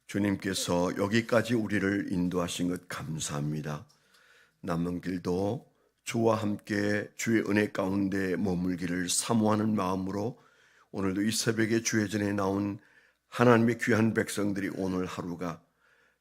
주님께서 여기까지 우리를 인도하신 것 감사합니다. 남은 길도 주와 함께 주의 은혜 가운데 머물기를 사모하는 마음으로 오늘도 이 새벽에 주의 전에 나온 하나님의 귀한 백성들이 오늘 하루가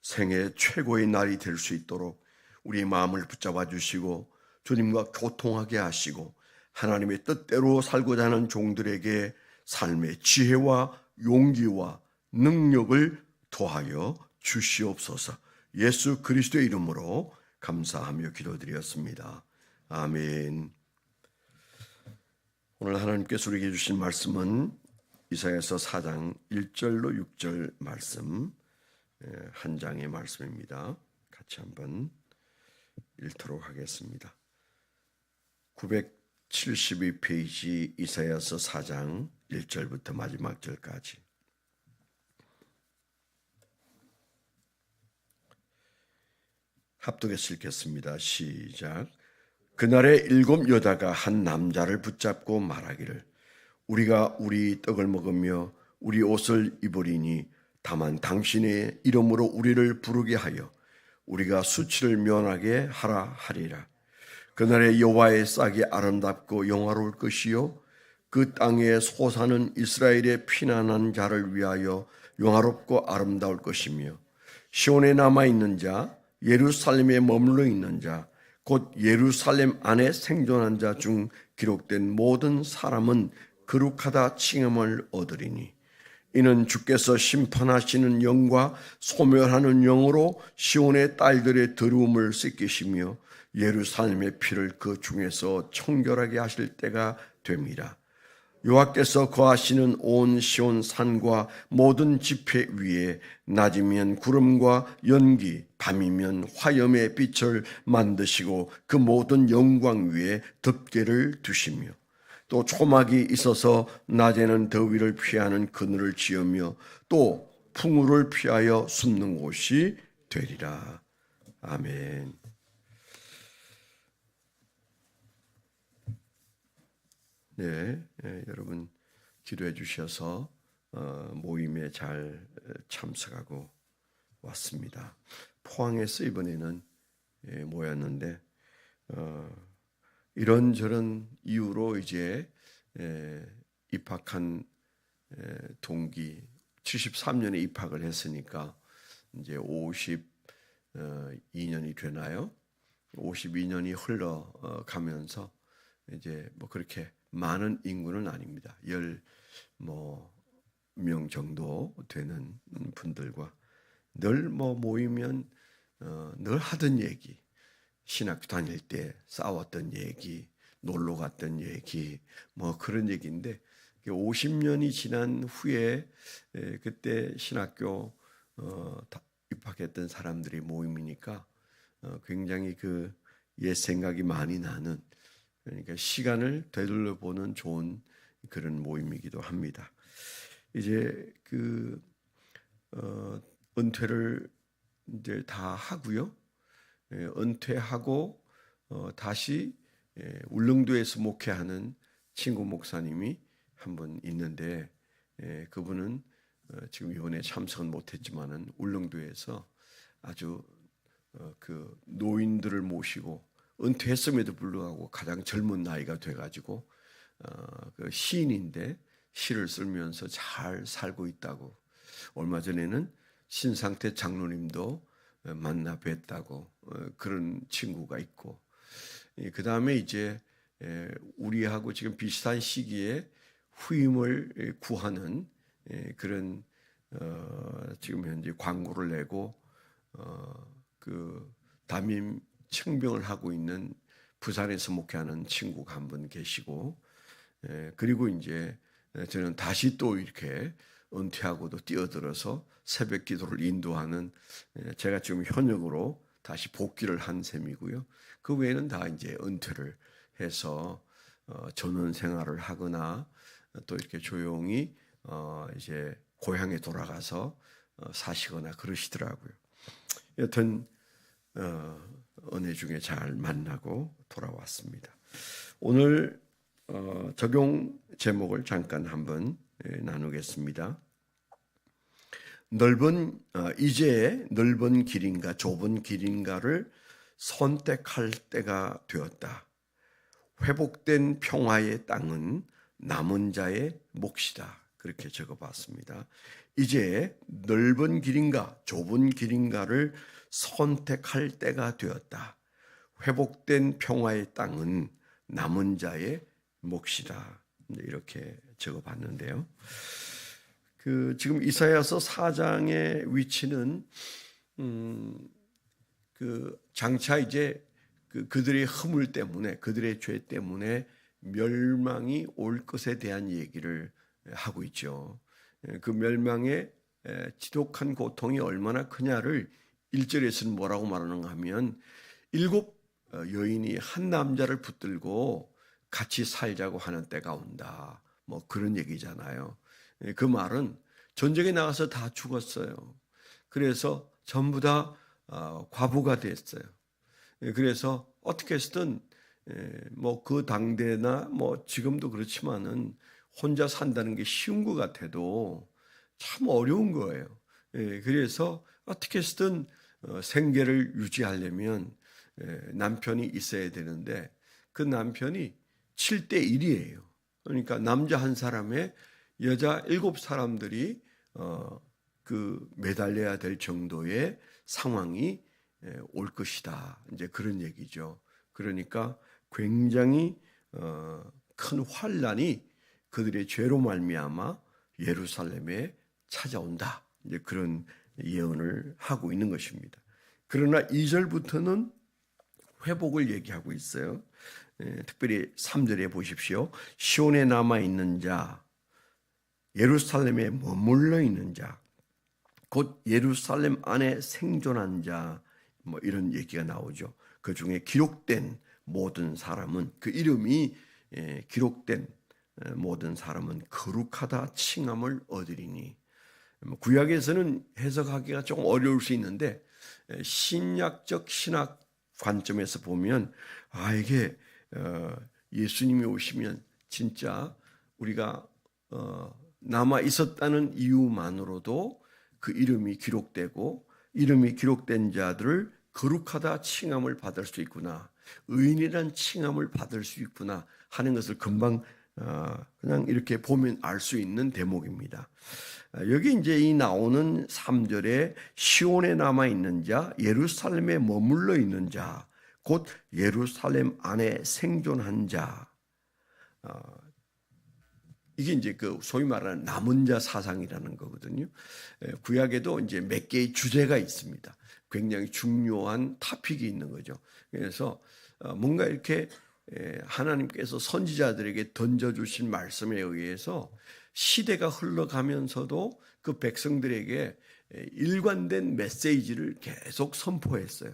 생애 최고의 날이 될 수 있도록 우리의 마음을 붙잡아 주시고 주님과 교통하게 하시고 하나님의 뜻대로 살고자 하는 종들에게 삶의 지혜와 용기와 능력을 더하여 주시옵소서. 예수 그리스도의 이름으로 감사하며 기도드렸습니다. 아멘. 오늘 하나님께서 우리에게 주신 말씀은 이사야서 4장 1절로 6절 말씀, 한 장의 말씀입니다. 같이 한번 읽도록 하겠습니다. 972페이지 이사야서 4장 1절부터 마지막 절까지. 합독해서 읽겠습니다. 시작. 그날에 7 여자가 한 남자를 붙잡고 말하기를 우리가 우리 떡을 먹으며 우리 옷을 입으리니 다만 당신의 이름으로 우리를 부르게 하여 우리가 수치를 면하게 하라 하리라. 그날에 여호와의 싹이 아름답고 영화로울 것이요 그 땅에 솟아는 이스라엘의 피난한 자를 위하여 영화롭고 아름다울 것이며 시온에 남아있는 자 예루살렘에 머물러 있는 자 곧 예루살렘 안에 생존한 자 중 기록된 모든 사람은 거룩하다 칭함을 얻으리니 이는 주께서 심판하시는 영과 소멸하는 영으로 시온의 딸들의 더러움을 씻기시며 예루살렘의 피를 그 중에서 청결하게 하실 때가 됨이라. 여호와께서 거하시는 온 시온 산과 모든 지폐 위에 낮이면 구름과 연기, 밤이면 화염의 빛을 만드시고 그 모든 영광 위에 덮개를 두시며 또 초막이 있어서 낮에는 더위를 피하는 그늘을 지으며 또 풍우를 피하여 숨는 곳이 되리라. 아멘. 네, 여러분 기도해 주셔서 모임에 잘 참석하고 왔습니다. 포항에서 이번에는 모였는데 이런저런 이유로 이제 입학한 동기 73년에 입학을 했으니까 이제 52년이 되나요? 52년이 흘러가면서 이제 뭐 그렇게 많은 인구는 아닙니다. 10명 정도 되는 분들과 늘 모이면 늘 하던 얘기, 신학교 다닐 때 싸웠던 얘기, 놀러 갔던 얘기, 그런 얘기인데 50년이 지난 후에 그때 신학교 입학했던 사람들이 모임이니까 굉장히 그 옛 생각이 많이 나는, 그러니까 시간을 되돌려보는 좋은 그런 모임이기도 합니다. 이제 은퇴를 이제 다 하고요. 은퇴하고 다시 울릉도에서 목회하는 친구 목사님이 한 분 있는데 그분은 지금 이번에 참석은 못했지만은 울릉도에서 아주 그 노인들을 모시고 은퇴했음에도 불구하고 가장 젊은 나이가 돼가지고 그 시인인데 시를 쓰면서 잘 살고 있다고. 얼마 전에는 신상태 장로님도 만나 뵀다고 그런 친구가 있고, 그 다음에 이제 우리하고 지금 비슷한 시기에 후임을 구하는 그런 지금 현재 광고를 내고 그 담임 청병을 하고 있는 부산에서 목회하는 친구가 한 분 계시고, 그리고 이제 저는 다시 또 이렇게 은퇴하고도 뛰어들어서 새벽 기도를 인도하는, 제가 지금 현역으로 다시 복귀를 한 셈이고요. 그 외에는 다 이제 은퇴를 해서 전원 생활을 하거나 또 이렇게 조용히 이제 고향에 돌아가서 사시거나 그러시더라고요. 여튼 은혜 중에 잘 만나고 돌아왔습니다. 오늘 적용 제목을 잠깐 한번 나누겠습니다. 이제 넓은 길인가 좁은 길인가를 선택할 때가 되었다. 회복된 평화의 땅은 남은 자의 몫이다. 그렇게 적어봤습니다. 이제 넓은 길인가 좁은 길인가를 선택할 때가 되었다. 회복된 평화의 땅은 남은 자의 몫이다. 이렇게 적어봤는데요. 지금 이사야서 4장의 위치는 장차 이제 그들의 허물 때문에 그들의 죄 때문에 멸망이 올 것에 대한 얘기를 하고 있죠. 그 멸망의 지독한 고통이 얼마나 크냐를 1절에서는 뭐라고 말하는가 하면 7 여인이 한 남자를 붙들고 같이 살자고 하는 때가 온다. 뭐 그런 얘기잖아요. 그 말은 전쟁에 나가서 다 죽었어요. 그래서 전부 다 과부가 됐어요. 그래서 어떻게 해서든 뭐 그 당대나 뭐 지금도 그렇지만은 혼자 산다는 게 쉬운 것 같아도 참 어려운 거예요. 그래서 어떻게 해서든 생계를 유지하려면 남편이 있어야 되는데 그 남편이 7대 1이에요. 그러니까 남자 한 사람에 여자 7사람들이 매달려야 될 정도의 상황이 올 것이다. 이제 그런 얘기죠. 그러니까 굉장히 큰 환란이 그들의 죄로 말미암아 예루살렘에 찾아온다. 이제 그런 예언을 하고 있는 것입니다. 그러나 2절부터는 회복을 얘기하고 있어요. 특별히 3절에 보십시오. 시온에 남아 있는 자, 예루살렘에 머물러 있는 자, 곧 예루살렘 안에 생존한 자, 뭐 이런 얘기가 나오죠. 그 중에 기록된 모든 사람은 그 이름이 기록된 모든 사람은 거룩하다 칭함을 얻으리니. 구약에서는 해석하기가 조금 어려울 수 있는데 신약적 신학 관점에서 보면 이게 예수님이 오시면 진짜 우리가 남아 있었다는 이유만으로도 그 이름이 기록되고 이름이 기록된 자들을 거룩하다 칭함을 받을 수 있구나. 의인이란 칭함을 받을 수 있구나 하는 것을 금방 그냥 이렇게 보면 알 수 있는 대목입니다. 여기 이제 이 나오는 3절에 시온에 남아 있는 자, 예루살렘에 머물러 있는 자, 곧 예루살렘 안에 생존한 자. 이게 이제 그 소위 말하는 남은 자 사상이라는 거거든요. 구약에도 이제 몇 개의 주제가 있습니다. 굉장히 중요한 토픽이 있는 거죠. 그래서 뭔가 이렇게 하나님께서 선지자들에게 던져주신 말씀에 의해서 시대가 흘러가면서도 그 백성들에게 일관된 메시지를 계속 선포했어요.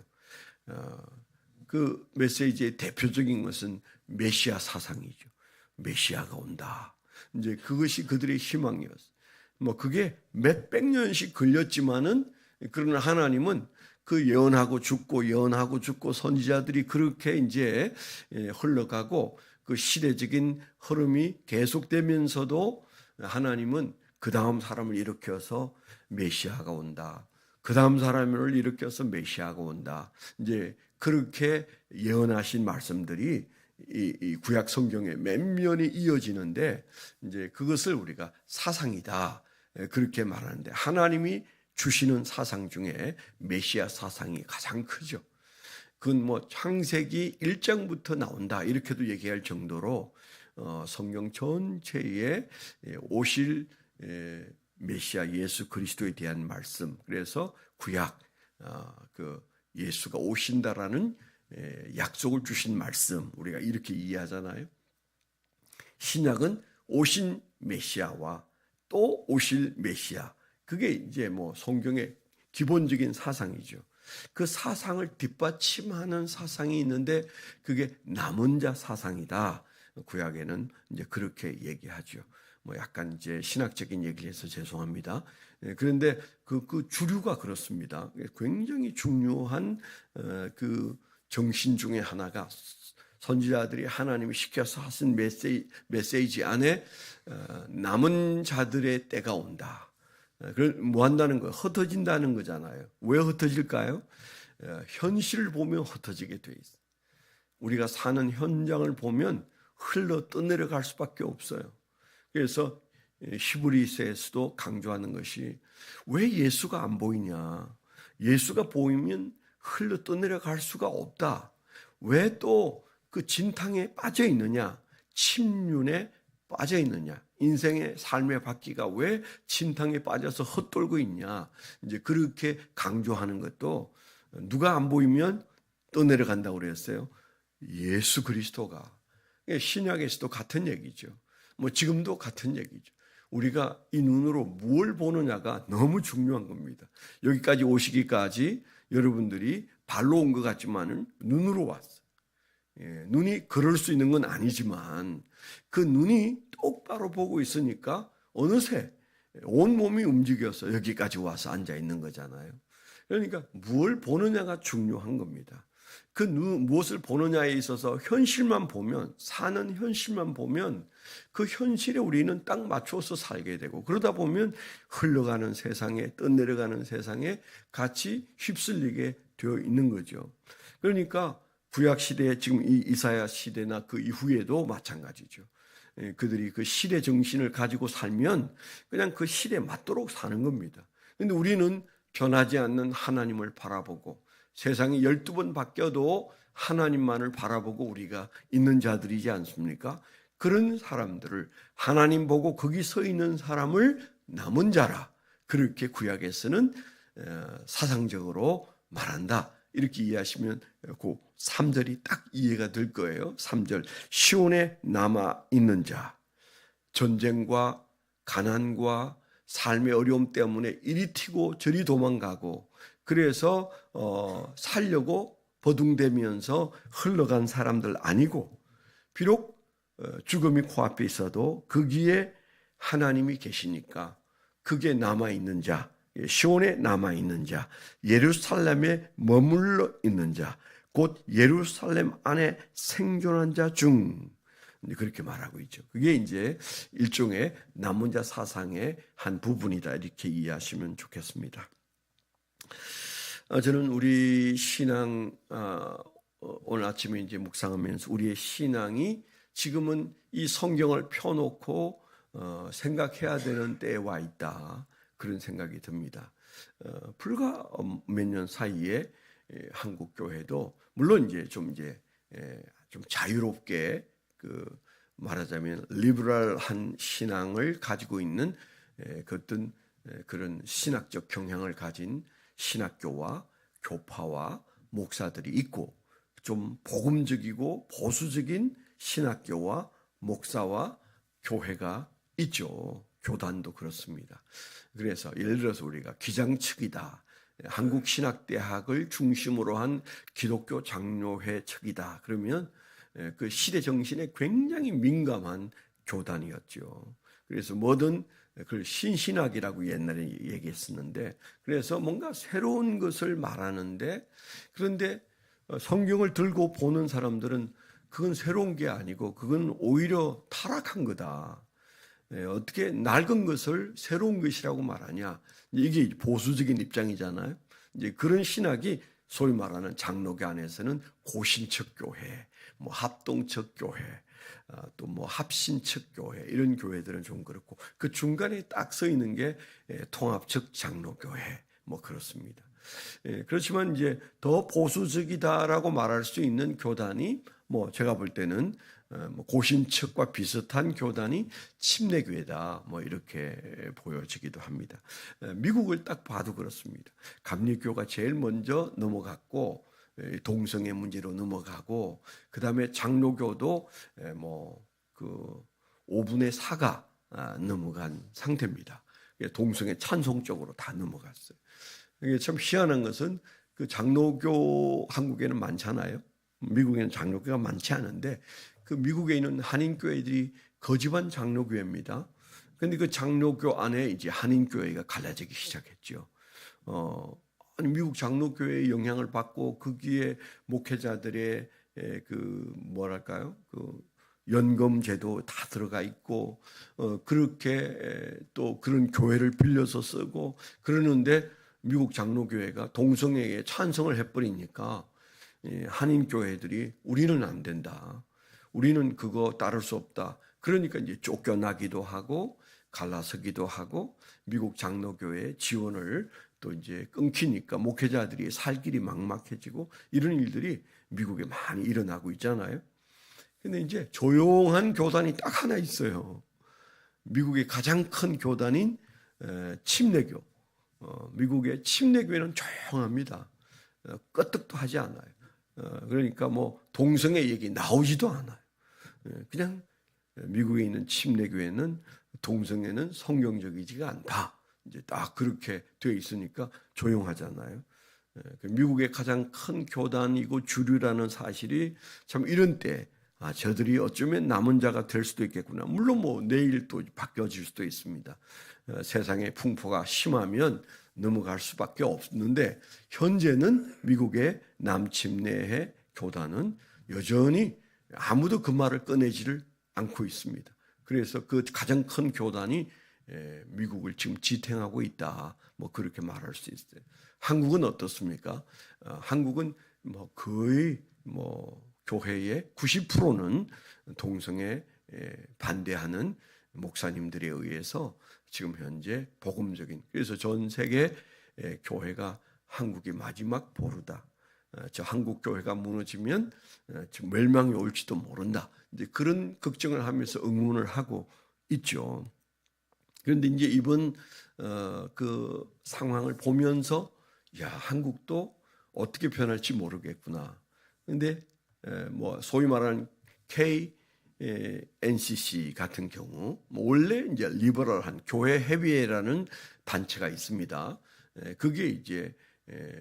그 메시지의 대표적인 것은 메시아 사상이죠. 메시아가 온다. 이제 그것이 그들의 희망이었어요. 뭐 그게 몇백 년씩 걸렸지만은 그러나 하나님은 그 예언하고 죽고 선지자들이 그렇게 이제 흘러가고 그 시대적인 흐름이 계속되면서도 하나님은 그 다음 사람을 일으켜서 메시아가 온다. 그 다음 사람을 일으켜서 메시아가 온다. 이제 그렇게 예언하신 말씀들이 이 구약 성경에 몇면이 이어지는데 이제 그것을 우리가 사상이다. 그렇게 말하는데 하나님이 주시는 사상 중에 메시아 사상이 가장 크죠. 그건 뭐 창세기 1장부터 나온다 이렇게도 얘기할 정도로 성경 전체에 오실 메시아 예수 그리스도에 대한 말씀. 그래서 구약 그 예수가 오신다라는 약속을 주신 말씀 우리가 이렇게 이해하잖아요. 신약은 오신 메시아와 또 오실 메시아. 그게 이제 뭐 성경의 기본적인 사상이죠. 그 사상을 뒷받침하는 사상이 있는데 그게 남은 자 사상이다. 구약에는 이제 그렇게 얘기하죠. 뭐 약간 이제 신학적인 얘기를 해서 죄송합니다. 그런데 그 주류가 그렇습니다. 굉장히 중요한 그 정신 중에 하나가 선지자들이 하나님이 시켜서 하신 메시지 안에 남은 자들의 때가 온다. 뭐 한다는 거예요? 흩어진다는 거잖아요. 왜 흩어질까요? 현실을 보면 흩어지게 돼 있어요. 우리가 사는 현장을 보면 흘러 떠내려갈 수밖에 없어요. 그래서 히브리서에서도 강조하는 것이 왜 예수가 안 보이냐? 예수가 보이면 흘러 떠내려갈 수가 없다. 왜 또 그 진탕에 빠져 있느냐? 침륜에 빠져 있느냐? 인생의 삶의 바퀴가 왜 진탕에 빠져서 헛돌고 있냐? 이제 그렇게 강조하는 것도 누가 안 보이면 떠내려간다고 그랬어요. 예수 그리스도가. 신약에서도 같은 얘기죠. 뭐 지금도 같은 얘기죠. 우리가 이 눈으로 뭘 보느냐가 너무 중요한 겁니다. 여기까지 오시기까지 여러분들이 발로 온 것 같지만은 눈으로 왔어요. 눈이 그럴 수 있는 건 아니지만 그 눈이 똑바로 보고 있으니까 어느새 온 몸이 움직여서 여기까지 와서 앉아 있는 거잖아요. 그러니까 뭘 보느냐가 중요한 겁니다. 그 무엇을 보느냐에 있어서 현실만 보면, 사는 현실만 보면 그 현실에 우리는 딱 맞춰서 살게 되고, 그러다 보면 흘러가는 세상에, 떠내려가는 세상에 같이 휩쓸리게 되어 있는 거죠. 그러니까 구약 시대에 지금 이 이사야 시대나 그 이후에도 마찬가지죠. 그들이 그 시대 정신을 가지고 살면 그냥 그 시대에 맞도록 사는 겁니다. 그런데 우리는 변하지 않는 하나님을 바라보고 세상이 12번 바뀌어도 하나님만을 바라보고 우리가 있는 자들이지 않습니까? 그런 사람들을 하나님 보고 거기 서 있는 사람을 남은 자라, 그렇게 구약에서는 사상적으로 말한다. 이렇게 이해하시면 그 3절이 딱 이해가 될 거예요. 3절, 시온에 남아있는 자, 전쟁과 가난과 삶의 어려움 때문에 이리 튀고 저리 도망가고 그래서 살려고 버둥대면서 흘러간 사람들 아니고, 비록 죽음이 코앞에 있어도 거기에 하나님이 계시니까 그게 남아있는 자, 시온에 남아있는 자, 예루살렘에 머물러 있는 자, 곧 예루살렘 안에 생존한 자 중, 그렇게 말하고 있죠. 그게 이제 일종의 남은 자 사상의 한 부분이다, 이렇게 이해하시면 좋겠습니다. 저는 우리 신앙, 오늘 아침에 이제 묵상하면서 우리의 신앙이 지금은 이 성경을 펴놓고 생각해야 되는 때에 와 있다, 그런 생각이 듭니다. 불과 몇 년 사이에 한국 교회도 물론 이제 좀 자유롭게 말하자면 리버럴한 신앙을 가지고 있는 어떤 그런 신학적 경향을 가진 신학교와 교파와 목사들이 있고, 좀 복음적이고 보수적인 신학교와 목사와 교회가 있죠. 교단도 그렇습니다. 그래서 예를 들어서 우리가 기장측이다, 한국신학대학을 중심으로 한 기독교 장로회 측이다, 그러면 그 시대 정신에 굉장히 민감한 교단이었죠. 그래서 뭐든 그걸 신신학이라고 옛날에 얘기했었는데, 그래서 뭔가 새로운 것을 말하는데, 그런데 성경을 들고 보는 사람들은 그건 새로운 게 아니고 그건 오히려 타락한 거다. 어떻게 낡은 것을 새로운 것이라고 말하냐. 이게 보수적인 입장이잖아요. 이제 그런 신학이 소위 말하는 장로교 안에서는 고신척 교회, 뭐 합동척 교회, 또 뭐 합신척 교회, 이런 교회들은 좀 그렇고, 그 중간에 딱 서 있는 게 통합척 장로교회, 뭐 그렇습니다. 그렇지만 이제 더 보수적이다라고 말할 수 있는 교단이, 뭐 제가 볼 때는 고신척과 비슷한 교단이 침례교회다, 뭐 이렇게 보여지기도 합니다. 미국을 딱 봐도 그렇습니다. 감리교가 제일 먼저 넘어갔고, 동성애 문제로 넘어가고, 그 다음에 장로교도 뭐 그 5분의 4가 넘어간 상태입니다. 동성애 찬송 쪽으로 다 넘어갔어요. 이게 참 희한한 것은 그 장로교 한국에는 많잖아요. 미국에는 장로교가 많지 않은데 그 미국에 있는 한인교회들이 거지반 장로교회입니다. 그런데 그 장로교 안에 이제 한인교회가 갈라지기 시작했죠. 미국 장로교회의 영향을 받고 거기에 목회자들의 그 뭐랄까요, 그 연금제도 다 들어가 있고 그렇게 또 그런 교회를 빌려서 쓰고 그러는데 미국 장로교회가 동성애에 찬성을 해버리니까 한인 교회들이 우리는 안 된다. 우리는 그거 따를 수 없다. 그러니까 이제 쫓겨나기도 하고 갈라서기도 하고 미국 장로교회 지원을 또 이제 끊기니까 목회자들이 살 길이 막막해지고 이런 일들이 미국에 많이 일어나고 있잖아요. 근데 이제 조용한 교단이 딱 하나 있어요. 미국의 가장 큰 교단인 침례교. 미국의 침례교회는 조용합니다. 끄떡도 하지 않아요. 그러니까 뭐 동성애 얘기 나오지도 않아요. 그냥 미국에 있는 침례교회는 동성애는 성경적이지가 않다. 이제 딱 그렇게 되어 있으니까 조용하잖아요. 미국의 가장 큰 교단이고 주류라는 사실이 참 이런 때 저들이 어쩌면 남은 자가 될 수도 있겠구나. 물론 뭐 내일 또 바뀌어질 수도 있습니다. 세상의 풍포가 심하면 넘어갈 수밖에 없는데 현재는 미국의 남침례의 교단은 여전히 아무도 그 말을 꺼내지를 않고 있습니다. 그래서 그 가장 큰 교단이 미국을 지금 지탱하고 있다. 뭐 그렇게 말할 수 있어요. 한국은 어떻습니까? 한국은 뭐 거의 뭐 교회의 90%는 동성애 반대하는 목사님들에 의해서 지금 현재 복음적인, 그래서 전 세계 교회가 한국이 마지막 보루다. 저 한국 교회가 무너지면 지금 멸망이 올지도 모른다. 이제 그런 걱정을 하면서 응원을 하고 있죠. 그런데 이제 이번 그 상황을 보면서 야, 한국도 어떻게 변할지 모르겠구나. 그런데 뭐 소위 말하는 KNCC 같은 경우 뭐 원래 이제 리버럴한 교회 협의회라는 단체가 있습니다. 그게 이제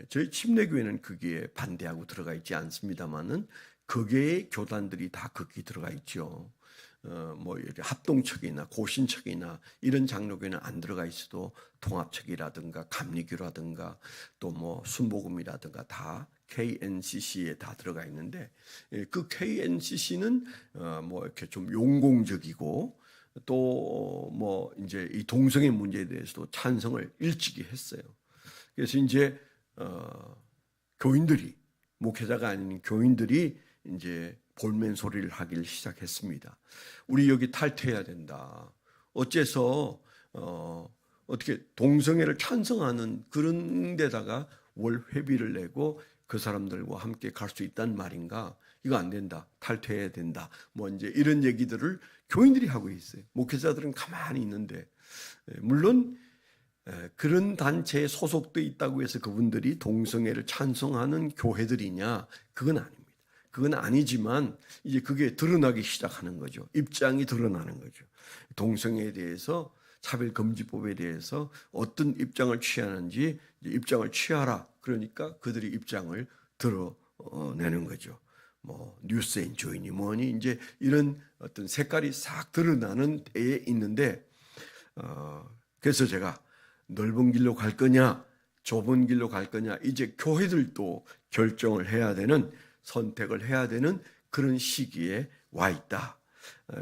저희 침례교회는 거기에 반대하고 들어가 있지 않습니다만은 거기에 교단들이 다 거기 들어가 있죠. 뭐 이렇게 합동척이나 고신척이나 이런 장로교회는 안 들어가 있어도 통합척이라든가 감리교라든가 또 뭐 순복음이라든가 다 KNCC에 다 들어가 있는데 그 KNCC는 뭐 이렇게 좀 용공적이고 또 뭐 이제 이 동성애 문제에 대해서도 찬성을 일찍이 했어요. 그래서 이제 교인들이, 목회자가 아닌 교인들이 이제 볼멘 소리를 하기를 시작했습니다. 우리 여기 탈퇴해야 된다. 어째서 어떻게 동성애를 찬성하는 그런 데다가 월 회비를 내고 그 사람들과 함께 갈 수 있단 말인가? 이거 안 된다. 탈퇴해야 된다. 뭐 이제 이런 얘기들을 교인들이 하고 있어요. 목회자들은 가만히 있는데 물론 그런 단체에 소속돼 있다고 해서 그분들이 동성애를 찬성하는 교회들이냐? 그건 아닙니다. 그건 아니지만 이제 그게 드러나기 시작하는 거죠. 입장이 드러나는 거죠. 동성애에 대해서 차별금지법에 대해서 어떤 입장을 취하는지 입장을 취하라. 그러니까 그들이 입장을 드러내는 거죠. 뭐 뉴스엔조이니 뭐니 이제 이런 어떤 색깔이 싹 드러나는 때에 있는데 그래서 제가 넓은 길로 갈 거냐 좁은 길로 갈 거냐 이제 교회들도 결정을 해야 되는, 선택을 해야 되는 그런 시기에 와 있다.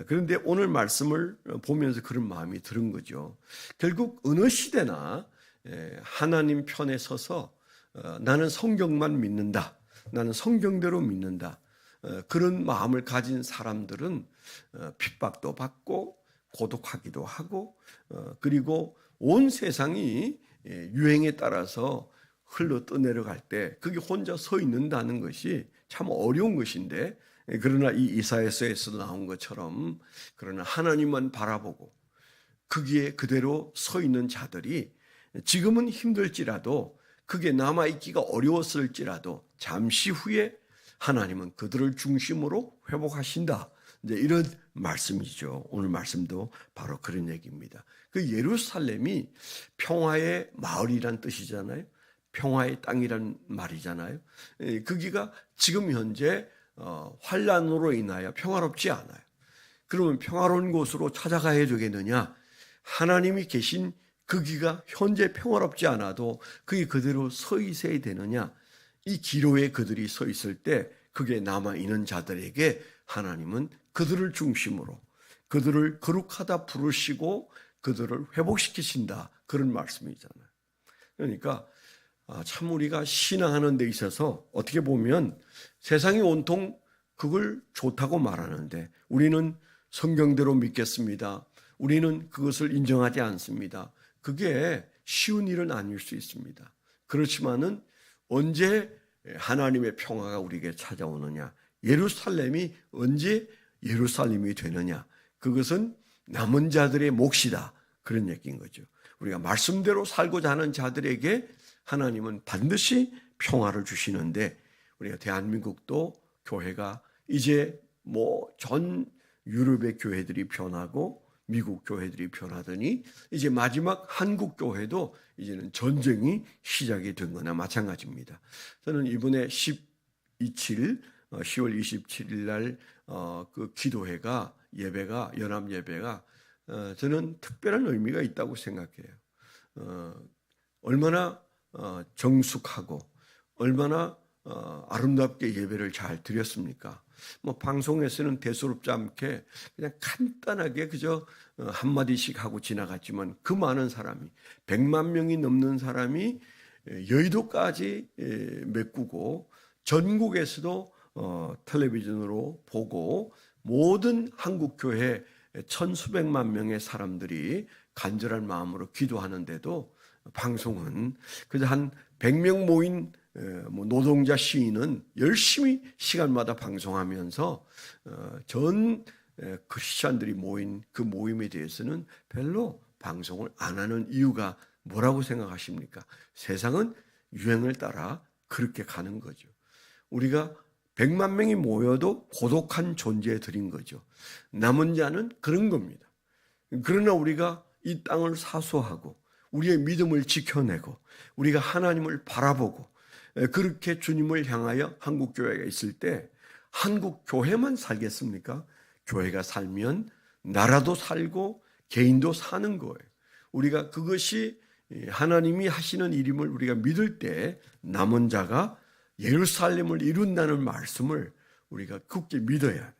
그런데 오늘 말씀을 보면서 그런 마음이 들은 거죠. 결국 어느 시대나 하나님 편에 서서 나는 성경만 믿는다. 나는 성경대로 믿는다. 그런 마음을 가진 사람들은 핍박도 받고 고독하기도 하고 그리고 온 세상이 유행에 따라서 흘러 떠내려갈 때 그게 혼자 서 있는다는 것이 참 어려운 것인데, 그러나 이 이사야서에서 나온 것처럼 그러나 하나님만 바라보고 거기에 그대로 서 있는 자들이 지금은 힘들지라도 그게 남아있기가 어려웠을지라도 잠시 후에 하나님은 그들을 중심으로 회복하신다. 이제 이런 말씀이죠. 오늘 말씀도 바로 그런 얘기입니다. 그 예루살렘이 평화의 마을이란 뜻이잖아요. 평화의 땅이란 말이잖아요. 거기가 지금 현재 환란으로 인하여 평화롭지 않아요. 그러면 평화로운 곳으로 찾아가야 되겠느냐? 하나님이 계신 거기가 현재 평화롭지 않아도 그게 그대로 서 있어야 되느냐? 이 기로에 그들이 서 있을 때 그게 남아있는 자들에게 하나님은 그들을 중심으로 그들을 거룩하다 부르시고 그들을 회복시키신다, 그런 말씀이잖아요. 그러니까 참 우리가 신앙하는 데 있어서 어떻게 보면 세상이 온통 그걸 좋다고 말하는데 우리는 성경대로 믿겠습니다, 우리는 그것을 인정하지 않습니다, 그게 쉬운 일은 아닐 수 있습니다. 그렇지만은 언제 하나님의 평화가 우리에게 찾아오느냐, 예루살렘이 언제 예루살렘이 되느냐, 그것은 남은 자들의 몫이다, 그런 얘기인 거죠. 우리가 말씀대로 살고자 하는 자들에게 하나님은 반드시 평화를 주시는데, 우리가 대한민국도 교회가 이제 전 유럽의 교회들이 변하고 미국 교회들이 변하더니 이제 마지막 한국 교회도 이제는 전쟁이 시작이 된 거나 마찬가지입니다. 저는 이번에 10월 27일 날 그 기도회가 예배가, 연합 예배가 저는 특별한 의미가 있다고 생각해요. 얼마나 정숙하고 얼마나 아름답게 예배를 잘 드렸습니까? 방송에서는 대수롭지 않게 그냥 간단하게 그저 한마디씩 하고 지나갔지만 그 많은 사람이 100만 명이 넘는 사람이 여의도까지 메꾸고 전국에서도 텔레비전으로 보고 모든 한국교회 천수백만 명의 사람들이 간절한 마음으로 기도하는데도 방송은 그저 한 100명 모인 노동자 시위는 열심히 시간마다 방송하면서 전 크리스찬들이 모인 그 모임에 대해서는 별로 방송을 안 하는 이유가 뭐라고 생각하십니까? 세상은 유행을 따라 그렇게 가는 거죠. 우리가 100만 명이 모여도 고독한 존재들인 거죠. 남은 자는 그런 겁니다. 그러나 우리가 이 땅을 사수하고 우리의 믿음을 지켜내고 우리가 하나님을 바라보고 그렇게 주님을 향하여 한국교회가 있을 때 한국교회만 살겠습니까? 교회가 살면 나라도 살고 개인도 사는 거예요. 우리가 그것이 하나님이 하시는 일임을 우리가 믿을 때 남은 자가 예루살렘을 이룬다는 말씀을 우리가 굳게 믿어야 해요.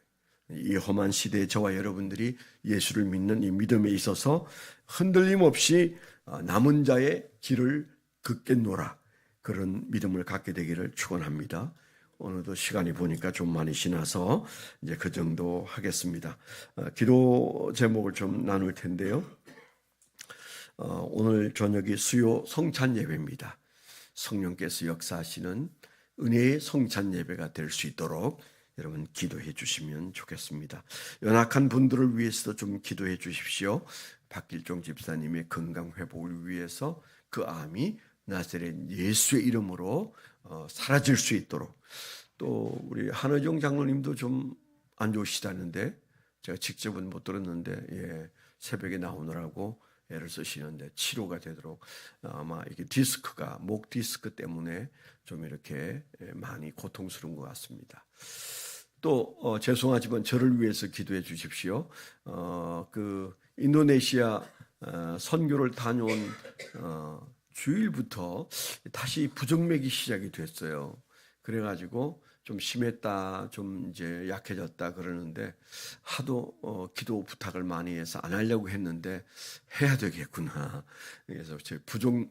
이 험한 시대에 저와 여러분들이 예수를 믿는 이 믿음에 있어서 흔들림 없이 남은 자의 길을 걷겠노라, 그런 믿음을 갖게 되기를 축원합니다. 오늘도 시간이 보니까 좀 많이 지나서 이제 그 정도 하겠습니다. 기도 제목을 좀 나눌 텐데요. 오늘 저녁이 수요 성찬 예배입니다. 성령께서 역사하시는 은혜의 성찬 예배가 될 수 있도록 여러분 기도해 주시면 좋겠습니다. 연약한 분들을 위해서도 좀 기도해 주십시오. 박길종 집사님의 건강 회복을 위해서 그 암이 나사렛 예수의 이름으로 사라질 수 있도록, 또 우리 한의종 장로님도 좀 안 좋으시다는데 제가 직접은 못 들었는데 새벽에 나오느라고 애를 쓰시는데 치료가 되도록, 아마 이게 디스크가 목 디스크 때문에 좀 이렇게 많이 고통스러운 것 같습니다. 또 죄송하지만 저를 위해서 기도해 주십시오. 그 인도네시아 선교를 다녀온 주일부터 다시 부정맥이 시작이 됐어요. 그래가지고 좀 심했다, 좀 이제 약해졌다 그러는데 하도 기도 부탁을 많이 해서 안 하려고 했는데 해야 되겠구나. 그래서 제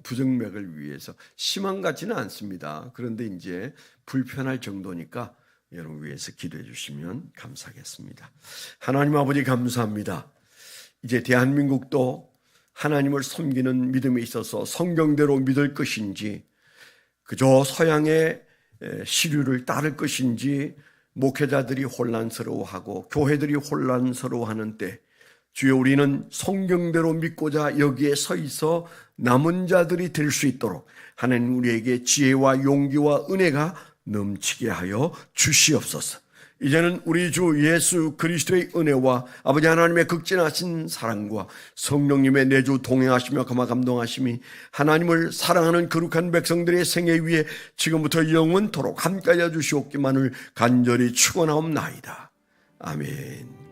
부정맥을 위해서, 심한 같지는 않습니다. 그런데 이제 불편할 정도니까 여러분 위해서 기도해 주시면 감사하겠습니다. 하나님 아버지 감사합니다. 이제 대한민국도 하나님을 섬기는 믿음에 있어서 성경대로 믿을 것인지 그저 서양의 시류를 따를 것인지 목회자들이 혼란스러워하고 교회들이 혼란스러워하는 때, 주여 우리는 성경대로 믿고자 여기에 서 있어 남은 자들이 될 수 있도록 하나님 우리에게 지혜와 용기와 은혜가 넘치게 하여 주시옵소서. 이제는 우리 주 예수 그리스도의 은혜와 아버지 하나님의 극진하신 사랑과 성령님의 내주 동행하시며 감화 감동하심이 하나님을 사랑하는 거룩한 백성들의 생애 위에 지금부터 영원토록 함께하여 주시옵기만을 간절히 축원하옵나이다. 아멘.